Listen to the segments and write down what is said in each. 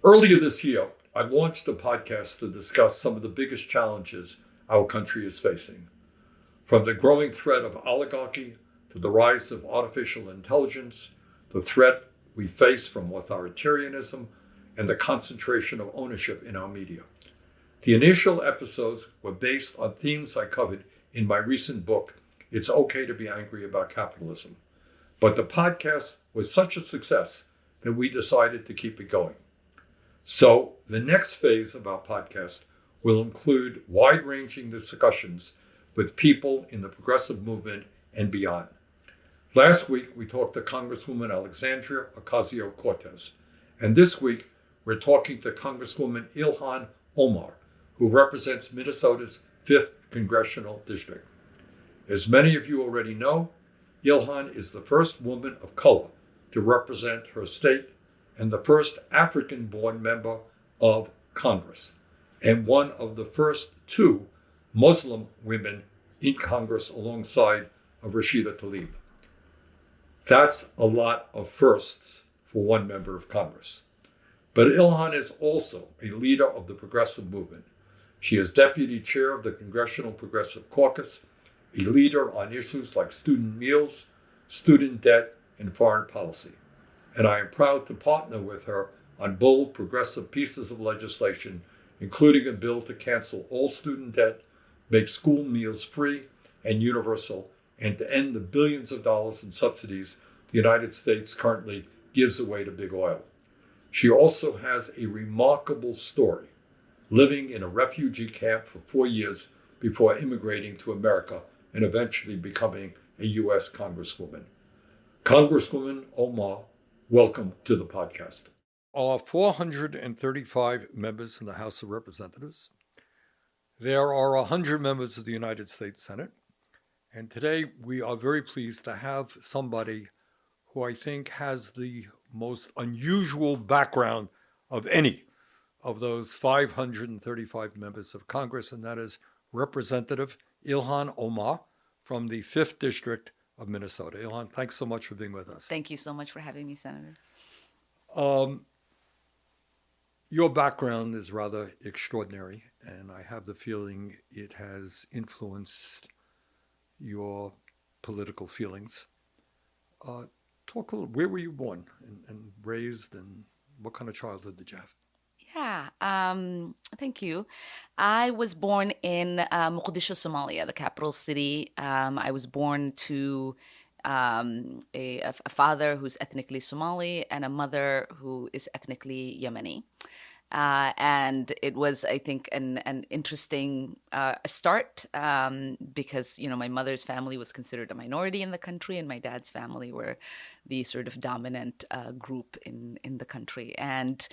Earlier this year, I launched a podcast to discuss some of the biggest challenges our country is facing, from the growing threat of oligarchy to the rise of artificial intelligence, the threat we face from authoritarianism, and the concentration of ownership in our media. The initial episodes were based on themes I covered in my recent book, It's Okay to Be Angry About Capitalism. But the podcast was such a success that we decided to keep it going. So the next phase of our podcast will include wide-ranging discussions with people in the progressive movement and beyond. Last week, we talked to Congresswoman Alexandria Ocasio-Cortez. And this week, we're talking to Congresswoman Ilhan Omar, who represents Minnesota's 5th Congressional District. As many of you already know, Ilhan is the first woman of color to represent her state and the first African-born member of Congress, and one of the first 2 Muslim women in Congress alongside of Rashida Tlaib. That's a lot of firsts for one member of Congress. But Ilhan is also a leader of the progressive movement. She is deputy chair of the Congressional Progressive Caucus, a leader on issues like student meals, student debt, and foreign policy. And I am proud to partner with her on bold progressive pieces of legislation, including a bill to cancel all student debt, make school meals free and universal, and to end the billions of dollars in subsidies the United States currently gives away to big oil. She also has a remarkable story, living in a refugee camp for 4 years before immigrating to America and eventually becoming a U.S. Congresswoman. Congresswoman Omar, welcome to the podcast. Are 435 members in the House of Representatives. There are 100 members of the United States Senate. And today we are very pleased to have somebody who I think has the most unusual background of any of those 535 members of Congress, and that is Representative Ilhan Omar from the 5th District of Minnesota. Ilhan, thanks so much for being with us. Thank you so much for having me, Senator. Your background is rather extraordinary, and I have the feeling it has influenced your political feelings. Talk a little, where were you born and raised, and what kind of childhood did you have? Yeah, thank you. I was born in Mogadishu, Somalia, the capital city. I was born to a father who's ethnically Somali and a mother who is ethnically Yemeni. And it was, I think, an interesting start because, my mother's family was considered a minority in the country, and my dad's family were the sort of dominant group in the country. And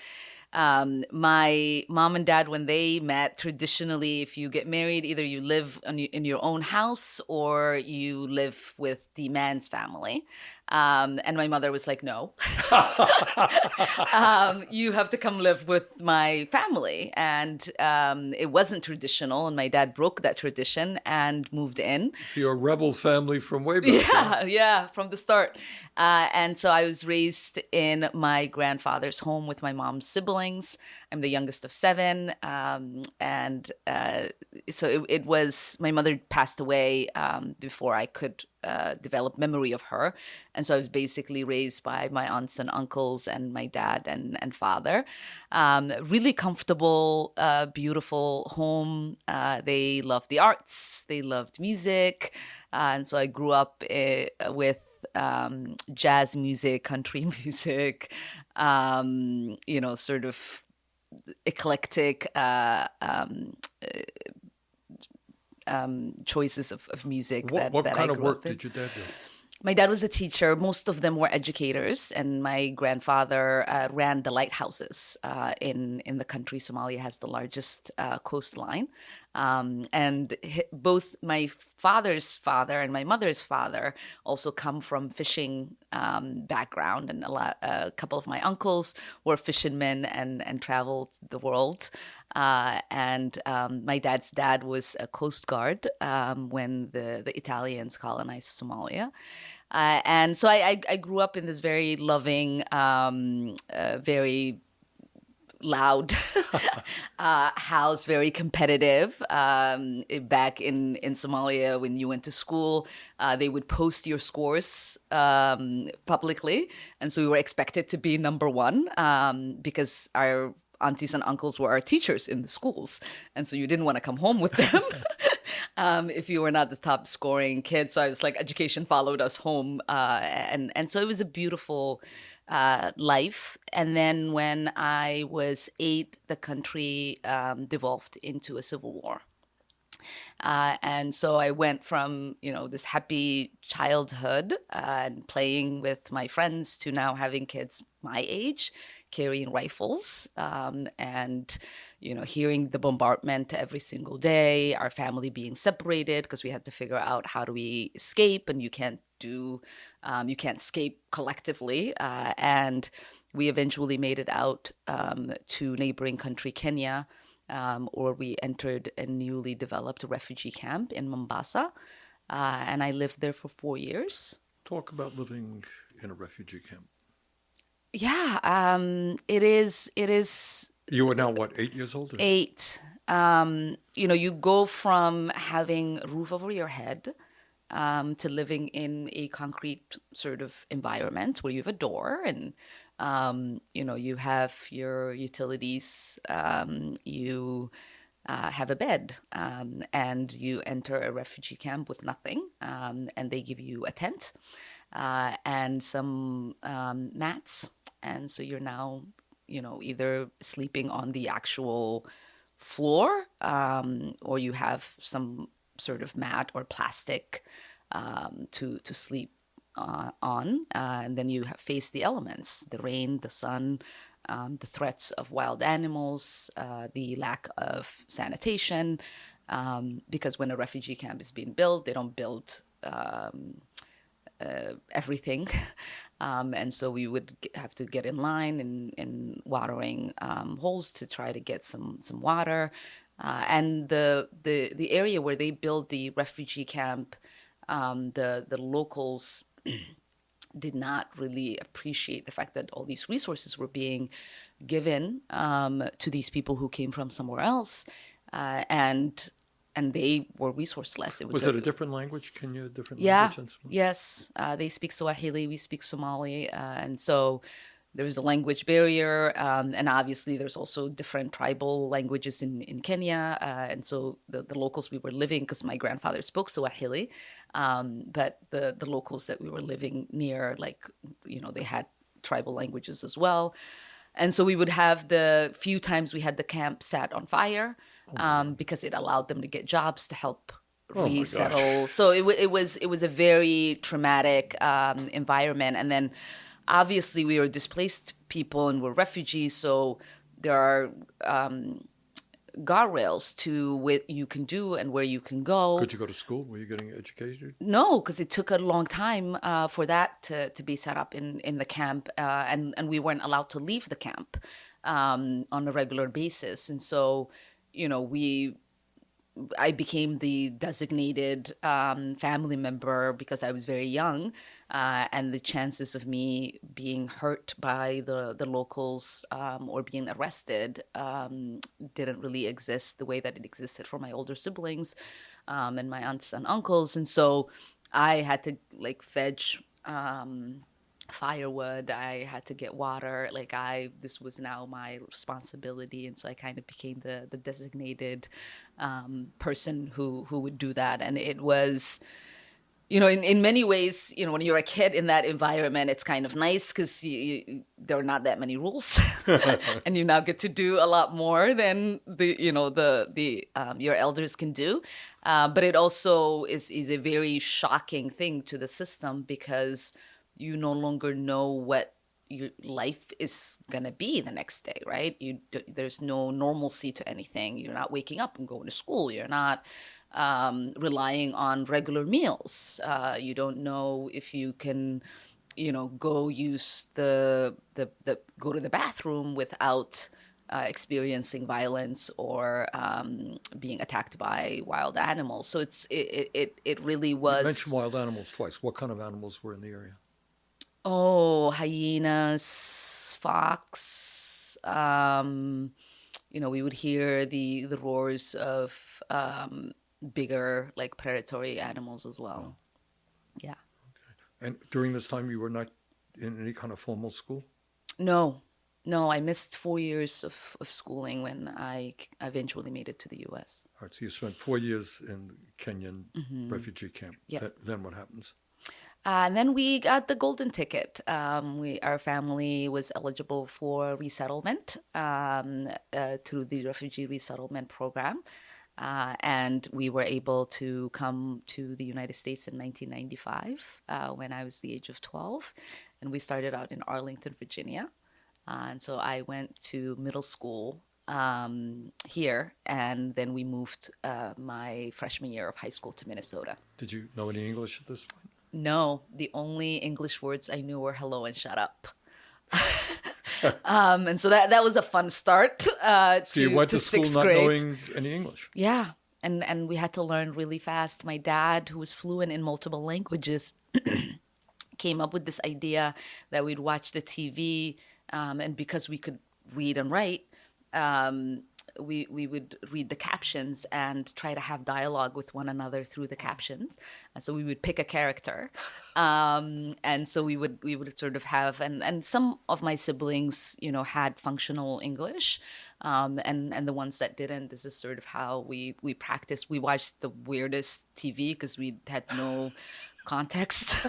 my mom and dad, when they met, traditionally, if you get married, either you live in your own house or you live with the man's family. And my mother was like, no, you have to come live with my family. And it wasn't traditional. And my dad broke that tradition and moved in. So you're a rebel family from way back. Yeah, from the start. And so I was raised in my grandfather's home with my mom's siblings. I'm the youngest of 7. So it was, my mother passed away before I could develop memory of her. And so I was basically raised by my aunts and uncles and my dad and father. Really comfortable, beautiful home. They loved the arts. They loved music. And so I grew up with jazz music, country music, sort of eclectic choices of music. What kind of work did your dad do? My dad was a teacher. Most of them were educators, and my grandfather ran the lighthouses in the country. Somalia has the largest coastline. And both my father's father and my mother's father also come from fishing background, and a couple of my uncles were fishermen and traveled the world. And my dad's dad was a Coast Guard when the Italians colonized Somalia. And so I grew up in this very loving, very loud house, very competitive. Back in Somalia, when you went to school, they would post your scores publicly. And so we were expected to be number one because our aunties and uncles were our teachers in the schools. And so you didn't want to come home with them. If you were not the top scoring kid. So I was like, education followed us home. And so it was a beautiful life. And then when I was 8, the country devolved into a civil war. And so I went from, this happy childhood and playing with my friends to now having kids my age, carrying rifles, and, hearing the bombardment every single day, our family being separated because we had to figure out how do we escape, and you can't escape collectively. And we eventually made it out to neighboring country, Kenya, or we entered a newly developed refugee camp in Mombasa, and I lived there for 4 years. Talk about living in a refugee camp. Yeah, it is. You are now what, 8 years old? 8. You go from having a roof over your head to living in a concrete sort of environment where you have a door and you have your utilities, you have a bed, and you enter a refugee camp with nothing, and they give you a tent and some mats. And so you're now, either sleeping on the actual floor, or you have some sort of mat or plastic to sleep on, and then you face the elements, the rain, the sun, the threats of wild animals, the lack of sanitation, because when a refugee camp is being built, they don't build everything. And so we would have to get in line in watering holes to try to get some water. And the area where they built the refugee camp, the locals did not really appreciate the fact that all these resources were being given to these people who came from somewhere else, and they were resourceless. Was it a different language? Kenya, different language? Yeah, yes. They speak Swahili, we speak Somali, and so there was a language barrier, and obviously there's also different tribal languages in Kenya, and so the locals we were living, because my grandfather spoke Swahili, but the locals that we were living near, they had tribal languages as well. And so we would have the few times we had the camp set on fire, because it allowed them to get jobs to help resettle. So it was a very traumatic environment. And then obviously we were displaced people and we're refugees, so there are guardrails to what you can do and where you can go. Could you go to school? Were you getting educated? No, because it took a long time for that to be set up in the camp, and we weren't allowed to leave the camp on a regular basis. And so, I became the designated family member because I was very young, and the chances of me being hurt by the locals or being arrested didn't really exist the way that it existed for my older siblings and my aunts and uncles. And so I had to fetch firewood, I had to get water, this was now my responsibility. And so I kind of became the designated person who would do that. And it was, in many ways, when you're a kid in that environment, it's kind of nice because there are not that many rules and you now get to do a lot more than your elders can do. But it also is a very shocking thing to the system because you no longer know what your life is going to be the next day, right? There's no normalcy to anything. You're not waking up and going to school. You're not relying on regular meals. You don't know if you can, go use go to the bathroom without experiencing violence or being attacked by wild animals. So it really was. You mentioned wild animals twice. What kind of animals were in the area? Oh, hyenas, fox, We would hear the roars of bigger, like predatory animals as well. Yeah. And during this time, you were not in any kind of formal school? No, no, I missed 4 years of schooling when I eventually made it to the U.S. All right, so you spent 4 years in Kenyan refugee camp. Yeah. Then what happens? And then we got the golden ticket. Our family was eligible for resettlement through the refugee resettlement program. And we were able to come to the United States in 1995 when I was the age of 12. And we started out in Arlington, Virginia. And so I went to middle school here, and then we moved my freshman year of high school to Minnesota. Did you know any English at this point? No, the only English words I knew were hello and shut up. And so that was a fun start So you went to school sixth not grade. knowing any English? Yeah, and we had to learn really fast. My dad, who was fluent in multiple languages, came up with this idea that we'd watch the TV, and because we could read and write, we would read the captions and try to have dialogue with one another through the captions. And so we would pick a character, and so we would sort of have and some of my siblings, had functional English, and the ones that didn't. This is sort of how we practiced. We watched the weirdest TV because we had no context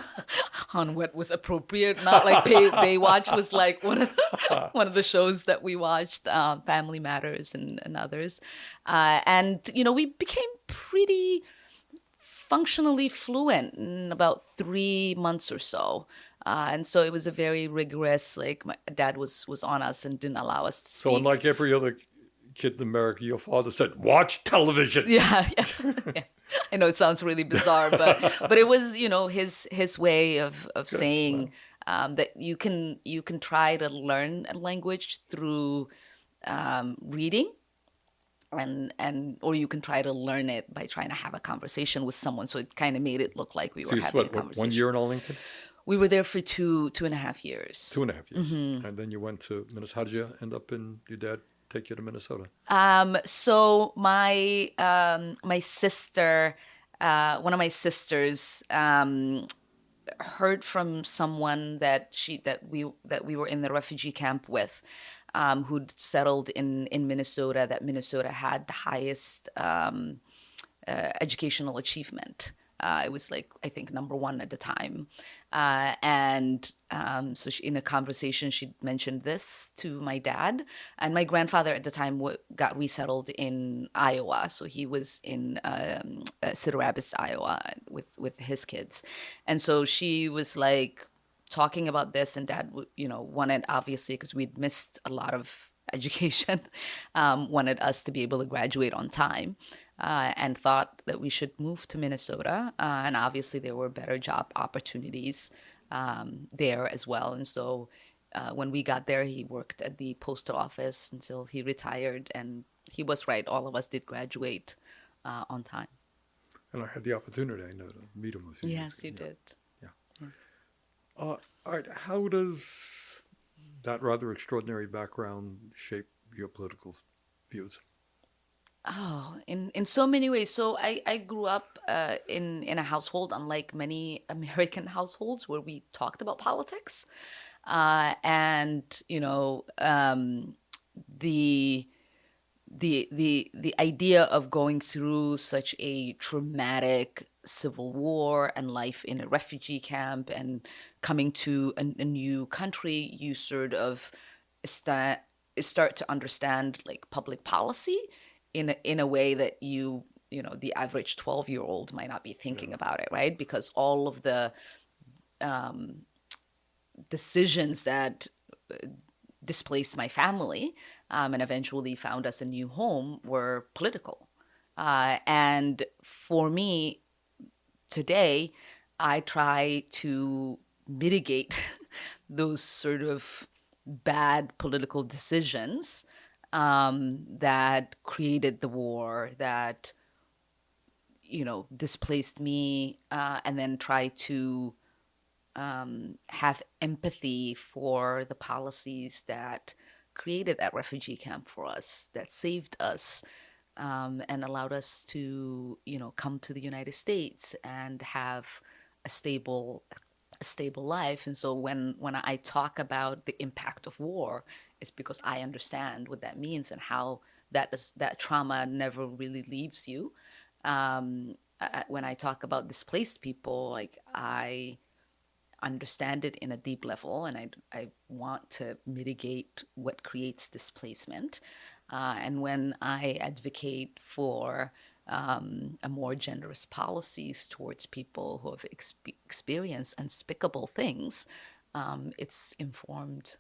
on what was appropriate. Not like Baywatch was like one of the shows that we watched, Family Matters and others. And we became pretty functionally fluent in about 3 months or so. And so it was a very rigorous, like my dad was on us and didn't allow us to speak. So unlike every other kid in America, your father said, watch television. Yeah. I know it sounds really bizarre, but it was, his way of saying that you can try to learn a language through reading, or you can try to learn it by trying to have a conversation with someone. So it kind of made it look like we were having a conversation. 1 year in Arlington? We were there for two and a half years. 2.5 years. And then you went to Minnesota. How did you end up your dad take you to Minnesota? So my sister, one of my sisters, heard from someone that we were in the refugee camp with, who'd settled in Minnesota, that Minnesota had the highest educational achievement. It was like, I think, number one at the time. So in a conversation, she mentioned this to my dad. And my grandfather at the time got resettled in Iowa. So he was in Cedar Rapids, Iowa with his kids. And so she was like talking about this, and dad, wanted, obviously, because we'd missed a lot of education, wanted us to be able to graduate on time. And thought that we should move to Minnesota. And obviously there were better job opportunities there as well. And so when we got there, he worked at the postal office until he retired. And he was right. All of us did graduate on time. And I had the opportunity, I know, to meet him a few years ago. Yes, you did. Yeah. All right. How does that rather extraordinary background shape your political views? Oh, in so many ways. So I grew up in a household, unlike many American households, where we talked about politics, and the idea of going through such a traumatic civil war and life in a refugee camp and coming to a new country, you sort of start to understand like public policy in a way that the average 12-year-old might not be thinking about it, right? Because all of the decisions that displaced my family and eventually found us a new home were political. And for me, today, I try to mitigate those sort of bad political decisions that created the war, that displaced me, and then try to have empathy for the policies that created that refugee camp for us, that saved us, and allowed us to, come to the United States and have a stable life. And so when I talk about the impact of war, it's because I understand what that means and how that trauma never really leaves you. When I talk about displaced people, like, I understand it in a deep level, and I want to mitigate what creates displacement. And when I advocate for a more generous policies towards people who have experienced unspeakable things, it's informed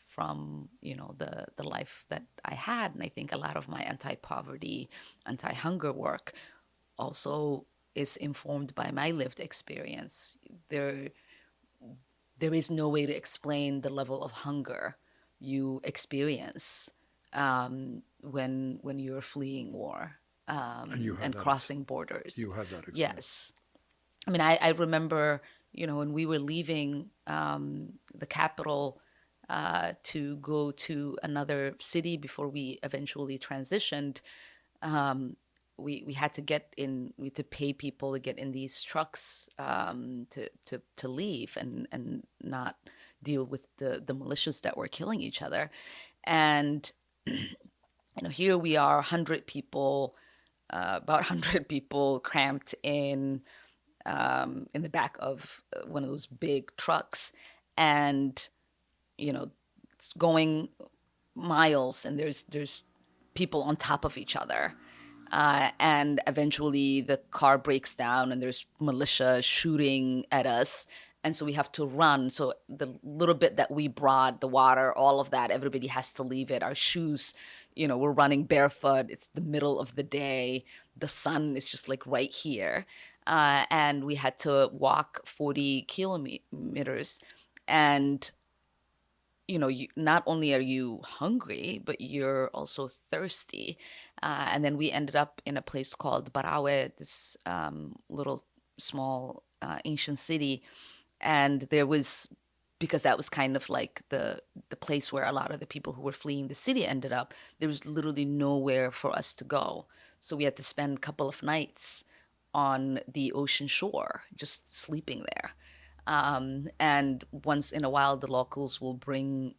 from the life that I had. And I think a lot of my anti-poverty, anti-hunger work also is informed by my lived experience. There is no way to explain the level of hunger you experience when you're fleeing war, and crossing borders. You had that experience. Yes. I mean, I remember, when we were leaving the capital to go to another city before we eventually transitioned, we had to we had to pay people to get in these trucks to leave and not deal with the militias that were killing each other. And here we are, 100 people, about 100 people cramped in the back of one of those big trucks, and it's going miles, and there's people on top of each other. And eventually the car breaks down and there's militia shooting at us. And so we have to run. So the little bit that we brought, the water, all of that, everybody has to leave it. Our shoes, we're running barefoot. It's the middle of the day. The sun is just like right here. And we had to walk 40 kilometers. And not only are you hungry, but you're also thirsty. And then we ended up in a place called Barawe, this little small ancient city. And there was, because that was kind of like the place where a lot of the people who were fleeing the city ended up, there was literally nowhere for us to go. So we had to spend a couple of nights on the ocean shore, just sleeping there. And once in a while, the locals will bring,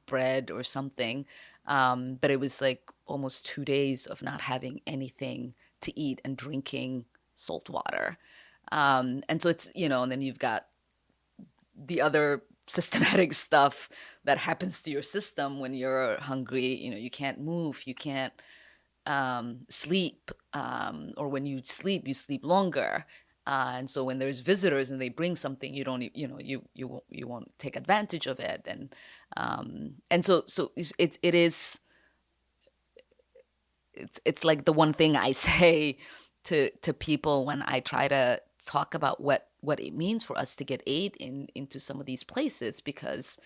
bread or something. But it was like almost 2 days of not having anything to eat and drinking salt water. And so it's, and then you've got the other systematic stuff that happens to your system when you're hungry. You can't move, you can't sleep, or when you sleep longer. And so when there's visitors and they bring something, you don't, you won't take advantage of it. And so it's like the one thing I say to people when I try to talk about what it means for us to get aid into some of these places, because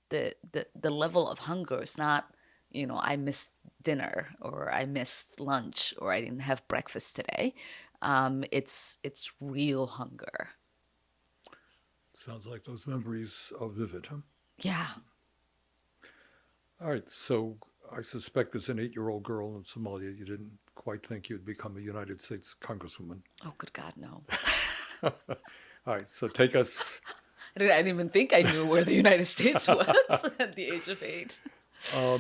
the level of hunger is not, I missed dinner or I missed lunch or I didn't have breakfast today. It's real hunger. Sounds like those memories are vivid, huh? Yeah. All right. So I suspect as an 8-year-old girl in Somalia, you didn't quite think you'd become a United States Congresswoman. Oh, good God, no. All right. So take us. I didn't even think I knew where the United States was at the age of 8. All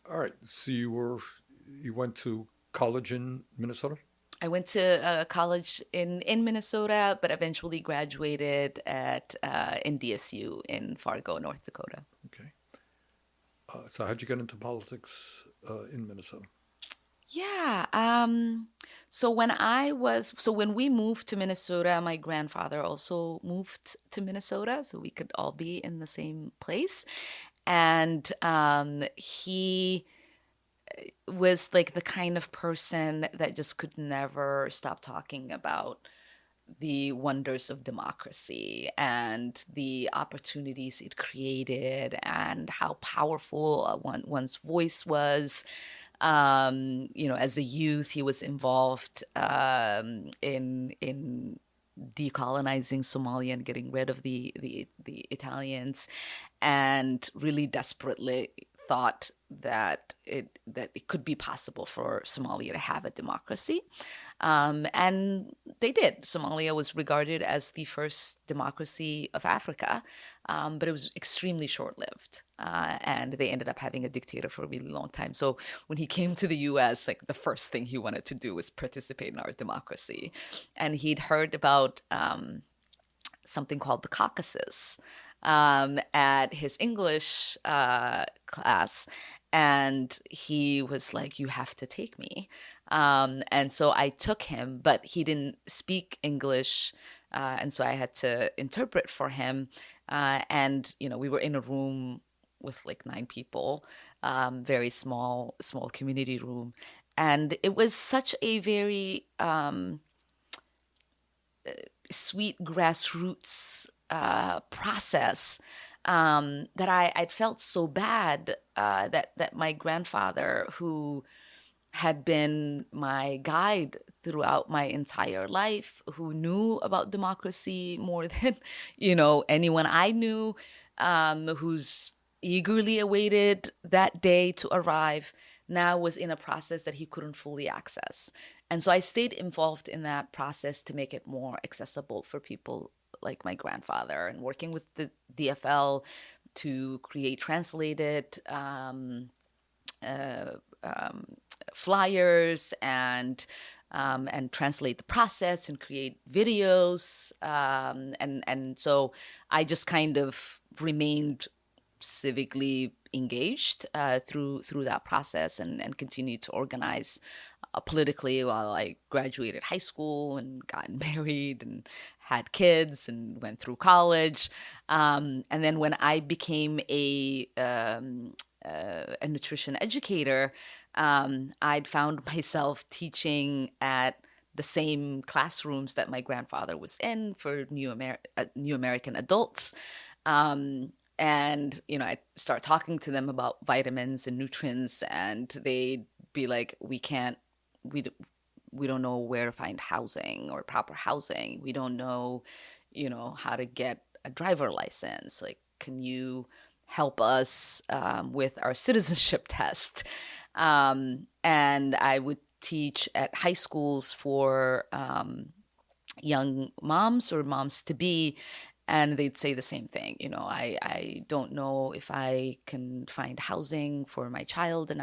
right. So you went to college in Minnesota? I went to college in Minnesota, but eventually graduated at NDSU in Fargo, North Dakota. Okay. So how'd you get into politics in Minnesota? Yeah. So when we moved to Minnesota, my grandfather also moved to Minnesota, so we could all be in the same place. And he was like the kind of person that just could never stop talking about the wonders of democracy and the opportunities it created and how powerful one's voice was. As a youth, he was involved in decolonizing Somalia and getting rid of the Italians, and really desperately thought that it could be possible for Somalia to have a democracy. And they did. Somalia was regarded as the first democracy of Africa, but it was extremely short-lived. And they ended up having a dictator for a really long time. So when he came to the US, like the first thing he wanted to do was participate in our democracy. And he'd heard about something called the Caucasus at his English class. And he was like, you have to take me. And so I took him, but he didn't speak English. And so I had to interpret for him. And, we were in a room with like 9 people, very small community room. And it was such a very sweet grassroots process that I'd felt so bad that my grandfather, who had been my guide throughout my entire life, who knew about democracy more than anyone I knew, who's eagerly awaited that day to arrive, now was in a process that he couldn't fully access. And so I stayed involved in that process to make it more accessible for people like my grandfather, and working with the DFL to create translated flyers and translate the process and create videos. And so I just kind of remained civically engaged through that process, and continued to organize politically while I graduated high school and got married and had kids and went through college. And then when I became a nutrition educator, I'd found myself teaching at the same classrooms that my grandfather was in for new American adults. And, I start talking to them about vitamins and nutrients, and they'd be like, we don't know where to find housing or proper housing. We don't know, how to get a driver license. Like, can you help us with our citizenship test? And I would teach at high schools for young moms or moms to be, and they'd say the same thing. I don't know if I can find housing for my child and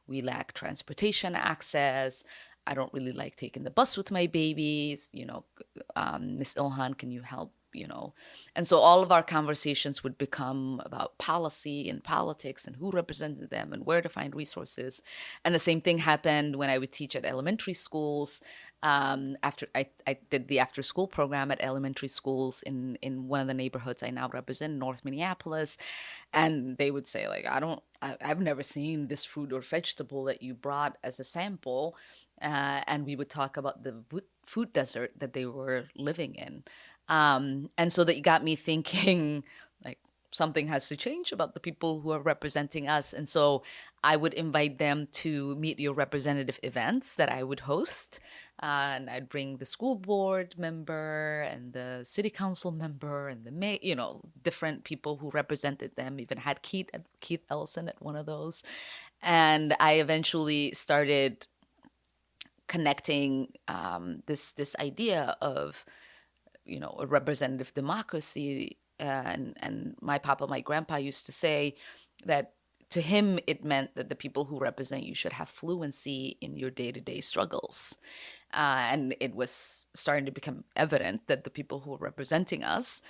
we lack transportation access. I don't really like taking the bus with my babies. Miss Ilhan, can you help? And so all of our conversations would become about policy and politics and who represented them and where to find resources. And the same thing happened when I would teach at elementary schools. After I did the after school program at elementary schools in one of the neighborhoods I now represent, North Minneapolis. And they would say, like, I've never seen this fruit or vegetable that you brought as a sample. And we would talk about the food desert that they were living in. And so that got me thinking, like, something has to change about the people who are representing us. And so I would invite them to Meet Your Representative events that I would host. And I'd bring the school board member and the city council member and the different people who represented them. Even had Keith Ellison at one of those. And I eventually started connecting this idea of a representative democracy. And my grandpa used to say that to him, it meant that the people who represent you should have fluency in your day-to-day struggles. And it was starting to become evident that the people who were representing us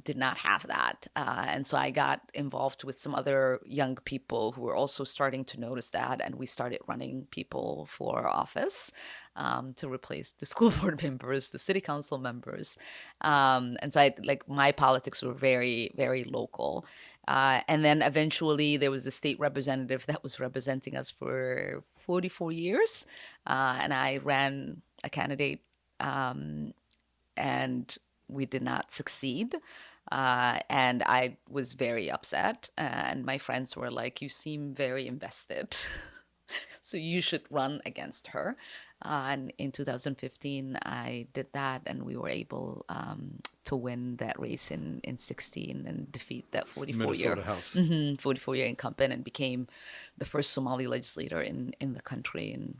did not have that. And so I got involved with some other young people who were also starting to notice that. And we started running people for office to replace the school board members, the city council members. And so my politics were very, very local. And then eventually there was a state representative that was representing us for 44 years. And I ran a candidate, and we did not succeed. And I was very upset. And my friends were like, you seem very invested. so you should run against her. And in 2015, I did that, and we were able to win that race in 16 and defeat that Minnesota House. 44-year incumbent, and became the first Somali legislator in the country. And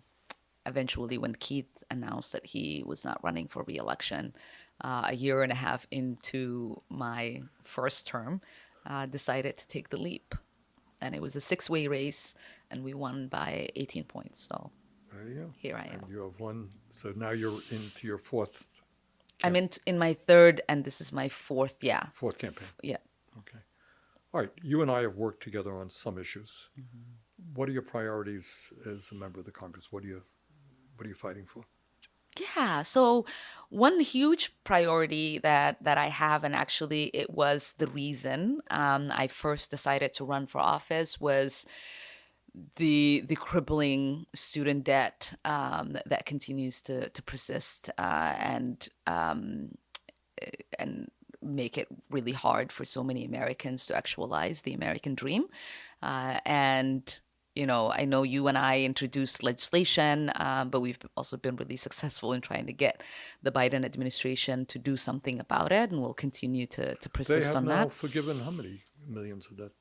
eventually, when Keith announced that he was not running for re-election, a year and a half into my first term, decided to take the leap. And it was a 6-way race, and we won by 18 points. So there you go. Here I am. And you have won. So now you're into your fourth. I'm in my third, and this is my fourth. Yeah. Fourth campaign. Yeah. Okay. All right. You and I have worked together on some issues. What are your priorities as a member of the Congress? What are you fighting for? Yeah. So one huge priority that I have, and actually it was the reason I first decided to run for office, was the crippling student debt that continues to persist and make it really hard for so many Americans to actualize the American dream. And I know you and I introduced legislation, but we've also been really successful in trying to get the Biden administration to do something about it, and we'll continue to persist on that. They have now forgiven how many millions of debt?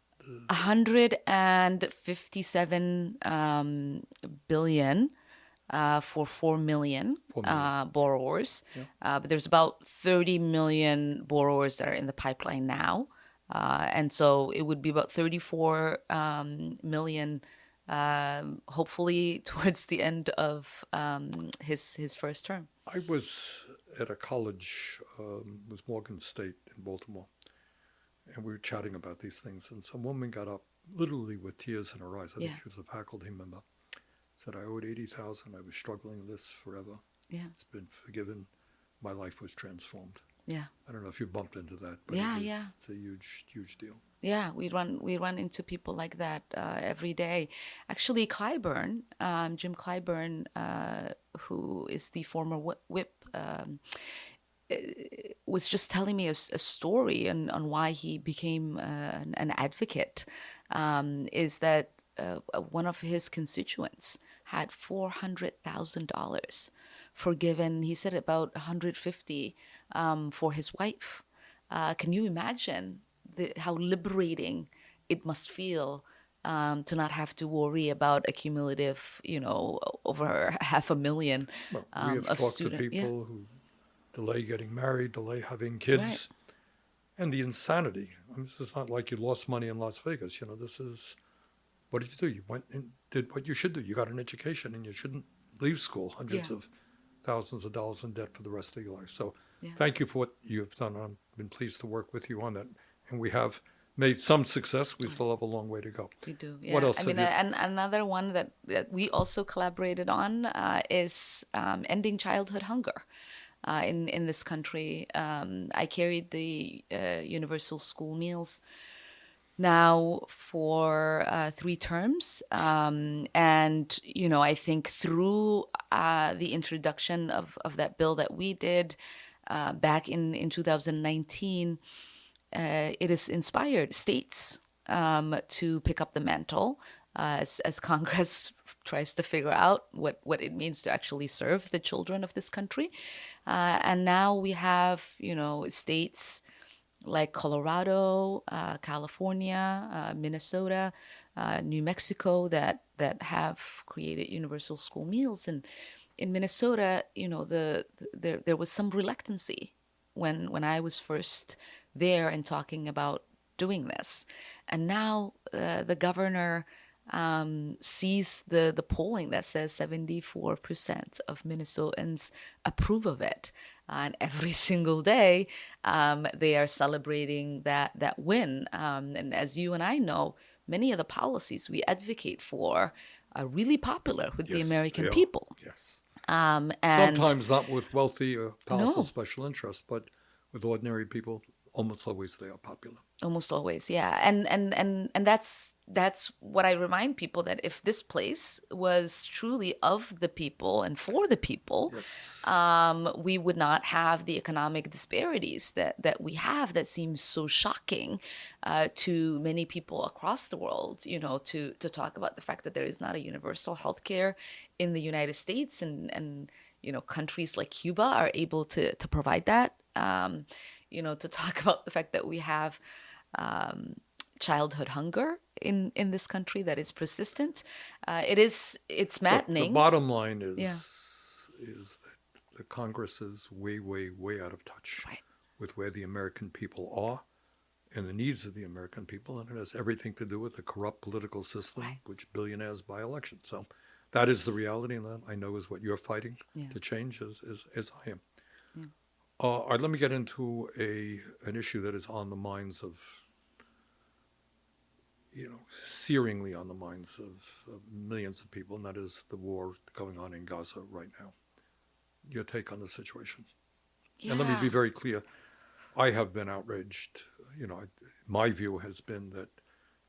157 billion for 4 million, borrowers. Yeah. But there's about 30 million borrowers that are in the pipeline now. And so it would be about 34 million, hopefully towards the end of his first term. I was at a college, it was Morgan State in Baltimore, and we were chatting about these things, and some woman got up, literally with tears in her eyes. I think she was a faculty member. Said, I owed $80,000. I was struggling with this forever. Yeah. It's been forgiven. My life was transformed. Yeah. I don't know if you bumped into that, but it's a huge, huge deal. Yeah, we run into people like that every day. Actually, Jim Clyburn, who is the former whip, was just telling me a story on why he became an advocate. Is that one of his constituents had $400,000 forgiven. He said about $150 for his wife. Can you imagine how liberating it must feel to not have to worry about a cumulative, over 500,000 we have talked to people who delay getting married, delay having kids, and the insanity. I mean, this is not like you lost money in Las Vegas. This is, what did you do? You went and did what you should do. You got an education, and you shouldn't leave school hundreds of thousands of dollars in debt for the rest of your life. So thank you for what you've done. I've been pleased to work with you on that. And we have made some success. We still have a long way to go. We do. Yeah. What else? And another one that we also collaborated on is ending childhood hunger. In this country, I carried the universal school meals now for 3 terms. And, I think through the introduction of that bill that we did back in 2019, it has inspired states to pick up the mantle as Congress tries to figure out what it means to actually serve the children of this country. And now we have, states like Colorado, California, Minnesota, New Mexico that have created universal school meals. And in Minnesota, there was some reluctancy when I was first there and talking about doing this. And now the governor sees the polling that says 74% of Minnesotans approve of it. And every single day, they are celebrating that win. And as you and I know, many of the policies we advocate for are really popular with the American people. Yes. And sometimes not with wealthy or powerful special interests, but with ordinary people, almost always they are popular. Almost always, yeah. And that's that's what I remind people, that if this place was truly of the people and for the people, Yes. we would not have the economic disparities that we have, that seems so shocking to many people across the world, to talk about the fact that there is not a universal healthcare in the United States, and countries like Cuba are able to provide that, to talk about the fact that we have childhood hunger in this country that is persistent. It's Look, the maddening. bottom line Yeah. is that the Congress is way, way, way out of touch Right. with where the American people are and the needs of the American people, and it has everything to do with the corrupt political system, Right. which billionaires buy elections. So that is the reality, and that I know is what you're fighting Yeah. to change, as I am. Yeah. All right, let me get into an issue that is on the minds of, searingly on the minds of millions of people, and that is the war going on in Gaza right now. Your take on the situation? Yeah. And let me be very clear. I have been outraged. My view has been that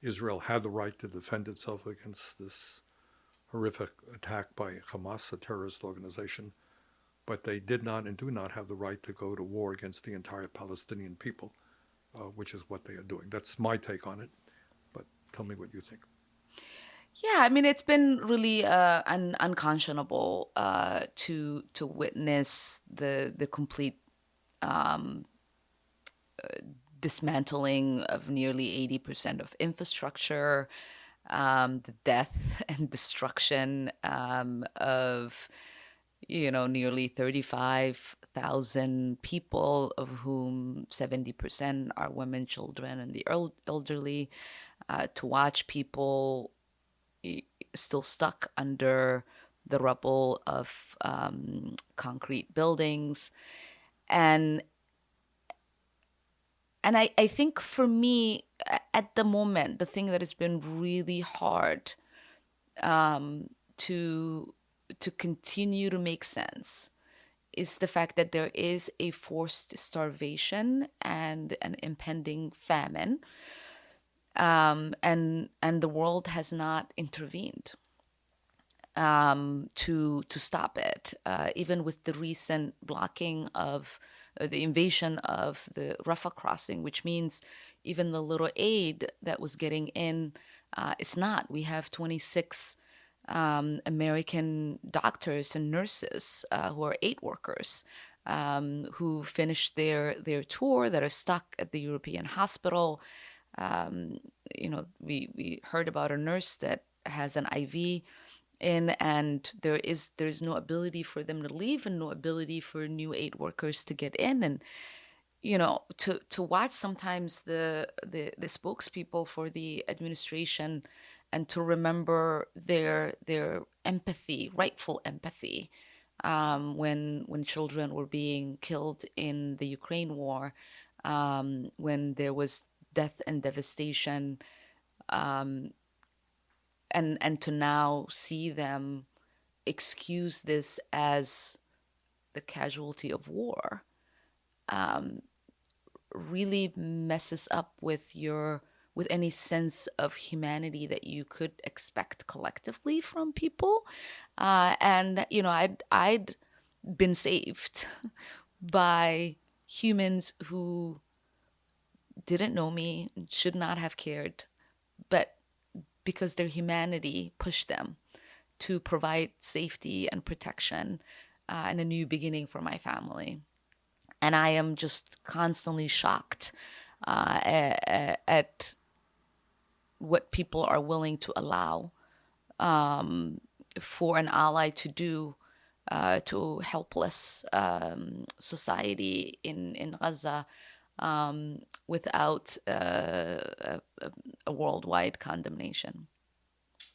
Israel had the right to defend itself against this horrific attack by Hamas, a terrorist organization, but they did not and do not have the right to go to war against the entire Palestinian people, which is what they are doing. That's my take on it. But tell me what you think. Yeah, I mean, it's been really unconscionable to witness the complete dismantling of nearly 80% of infrastructure, the death and destruction of nearly 35,000 people, of whom 70% are women, children, and the elderly. To watch people still stuck under the rubble of concrete buildings. And I think for me, at the moment, the thing that has been really hard to continue to make sense is the fact that there is a forced starvation and an impending famine, and the world has not intervened to stop it. Even with the recent blocking of the invasion of the Rafah crossing, which means even the little aid that was getting in is not. We have 26 American doctors and nurses who are aid workers who finished their tour, that are stuck at the European hospital. We heard about a nurse that has an IV in, and there's no ability for them to leave, and no ability for new aid workers to get in. And to watch sometimes the spokespeople for the administration, and to remember their empathy, rightful empathy, when children were being killed in the Ukraine war, when there was death and devastation, and to now see them excuse this as the casualty of war, really messes up with any sense of humanity that you could expect collectively from people. And I'd been saved by humans who didn't know me, should not have cared, but because their humanity pushed them to provide safety and protection and a new beginning for my family. And I am just constantly shocked at what people are willing to allow for an ally to do to helpless society in Gaza, without a worldwide condemnation.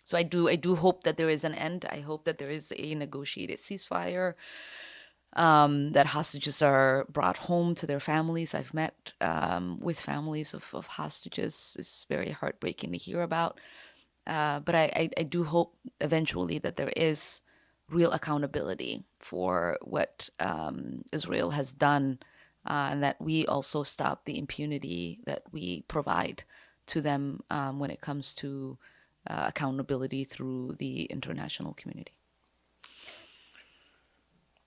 So I do hope that there is an end. I hope that there is a negotiated ceasefire, that hostages are brought home to their families. I've met with families of hostages. It's very heartbreaking to hear about. But I do hope eventually that there is real accountability for what Israel has done, and that we also stop the impunity that we provide to them when it comes to accountability through the international community.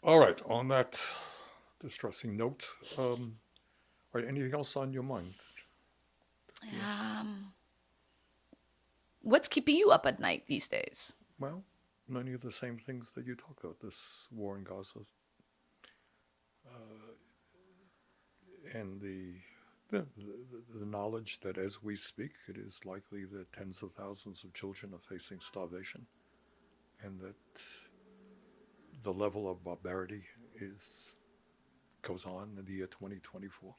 All right. On that distressing note, all right, anything else on your mind? What's keeping you up at night these days? Well, many of the same things that you talked about, this war in Gaza, and the knowledge that as we speak, it is likely that tens of thousands of children are facing starvation, and that the level of barbarity goes on in the year 2024.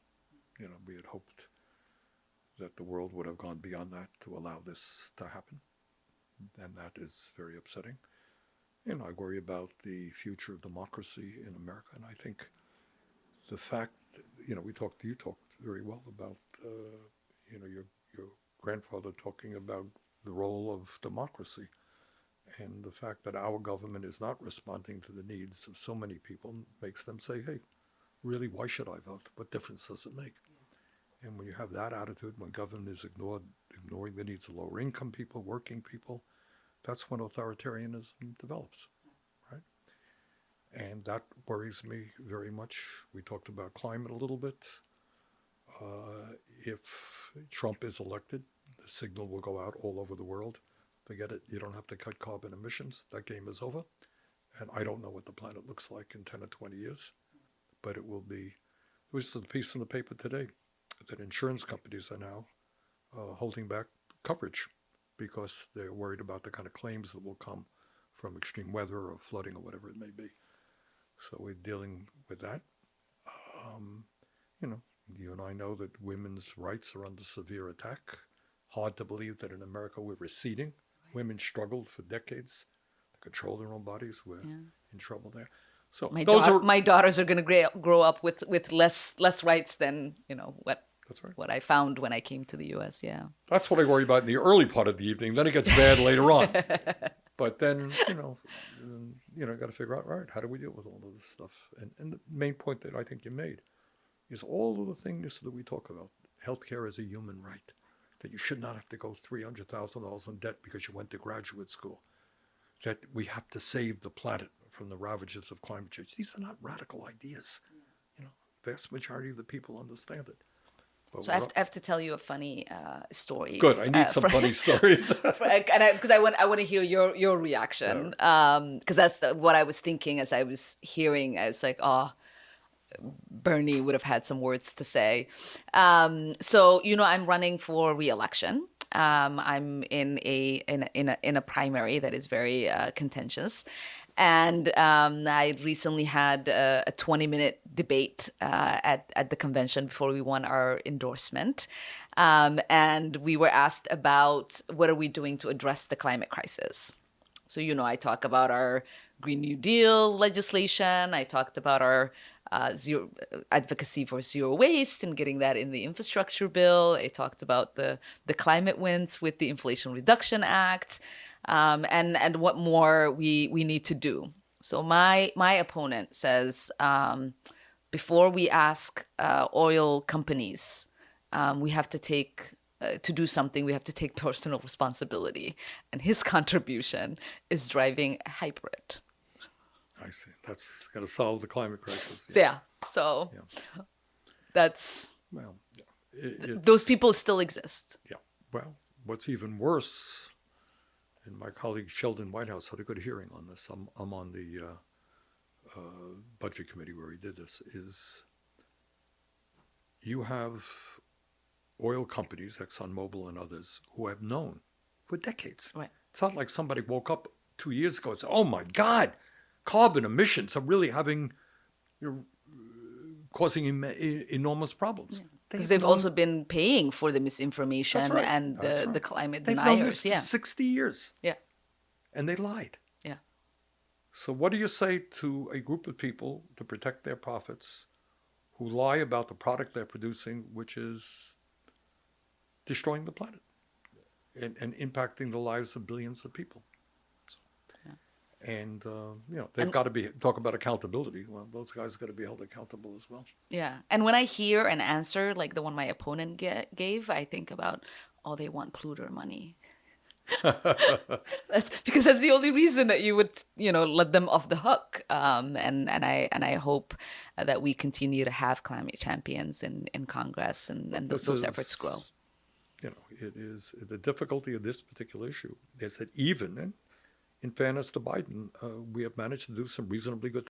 We had hoped that the world would have gone beyond that to allow this to happen, and that is very upsetting. I worry about the future of democracy in America, and I think the fact that, you talked very well about, your grandfather talking about the role of democracy, and the fact that our government is not responding to the needs of so many people makes them say, hey, really, why should I vote? What difference does it make? And when you have that attitude, when government is ignoring the needs of lower income people, working people, that's when authoritarianism develops, right? And that worries me very much. We talked about climate a little bit. If Trump is elected, the signal will go out all over the world. Forget it. You don't have to cut carbon emissions. That game is over. And I don't know what the planet looks like in 10 or 20 years, but it will be. There was a piece in the paper today that insurance companies are now holding back coverage because they're worried about the kind of claims that will come from extreme weather or flooding or whatever it may be. So we're dealing with that. You and I know that women's rights are under severe attack. Hard to believe that in America we're receding. Women struggled for decades to control their own bodies. We're in trouble there. So my daughters are going to grow up with less rights than That's right. what I found when I came to the U.S. Yeah, that's what I worry about in the early part of the evening. Then it gets bad later on. But then got to figure out, right, how do we deal with all of this stuff? And the main point that I think you made is all of the things that we talk about. Healthcare is a human right. That you should not have to go $300,000 in debt because you went to graduate school. That we have to save the planet from the ravages of climate change. These are not radical ideas. Vast majority of the people understand it. But so I have to tell you a funny story. Good. I need some funny stories. Because I want to hear your reaction. Because that's what I was thinking as I was hearing. I was like, oh, Bernie would have had some words to say. So I'm running for re-election. I'm in a primary that is very contentious. And I recently had a 20-minute debate at the convention before we won our endorsement. And we were asked about what are we doing to address the climate crisis. So, I talk about our Green New Deal legislation. I talked about our zero advocacy for zero waste and getting that in the infrastructure bill. I talked about the climate wins with the Inflation Reduction Act. And what more we need to do. So my opponent says before we ask oil companies, we have to take to do something. We have to take personal responsibility, and his contribution is driving a hybrid. I see. That's going to solve the climate crisis. Yeah. So that's those people still exist. Yeah. Well, what's even worse. And my colleague Sheldon Whitehouse had a good hearing on this. I'm on the budget committee where he did this. Is you have oil companies, ExxonMobil and others, who have known for decades. Right. It's not like somebody woke up 2 years ago and said, "Oh my God, carbon emissions are really causing enormous problems." Yeah. Because they've also been paying for the misinformation and the climate deniers. They've known this for 60 years. Yeah. And they lied. Yeah. So what do you say to a group of people to protect their profits who lie about the product they're producing, which is destroying the planet and impacting the lives of billions of people? And, they've got to talk about accountability. Well, those guys got to be held accountable as well. Yeah. And when I hear an answer like the one my opponent gave, I think about, oh, they want polluter money. Because that's the only reason that you would, let them off the hook. And I hope that we continue to have climate champions in Congress, and those efforts grow. It is the difficulty of this particular issue is that even in fairness to Biden, we have managed to do some reasonably good